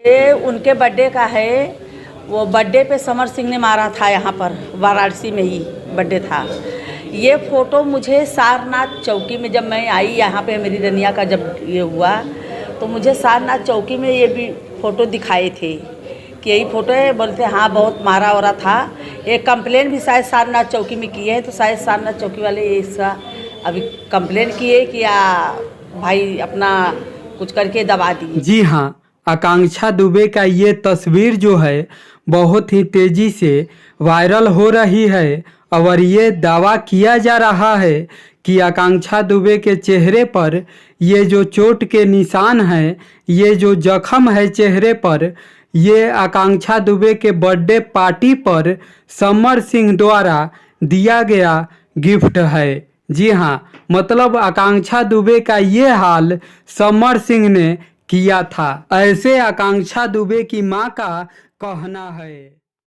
ये उनके बर्थडे का है। वो बर्थडे पे समर सिंह ने मारा था, यहाँ पर वाराणसी में ही बर्थडे था। ये फ़ोटो मुझे सारनाथ चौकी में जब मैं आई यहाँ पे, मेरी रनिया का जब ये हुआ तो मुझे सारनाथ चौकी में ये भी फ़ोटो दिखाए थे कि यही फ़ोटो है। बोलते हाँ बहुत मारा वारा था। एक कंप्लेन भी शायद सारनाथ चौकी में किए हैं, तो शायद सारनाथ चौकी वाले इसका अभी कंप्लेन किए कि भाई अपना कुछ करके दबा दिए। जी हाँ, आकांक्षा दुबे का ये तस्वीर जो है बहुत ही तेजी से वायरल हो रही है और ये दावा किया जा रहा है कि आकांक्षा दुबे के चेहरे पर ये जो चोट के निशान हैं, ये जो जख्म है चेहरे पर, ये आकांक्षा दुबे के बर्थडे पार्टी पर समर सिंह द्वारा दिया गया गिफ्ट है। जी हाँ, मतलब आकांक्षा दुबे का ये हाल समर सिंह ने किया था, ऐसे आकांक्षा दुबे की मां का कहना है।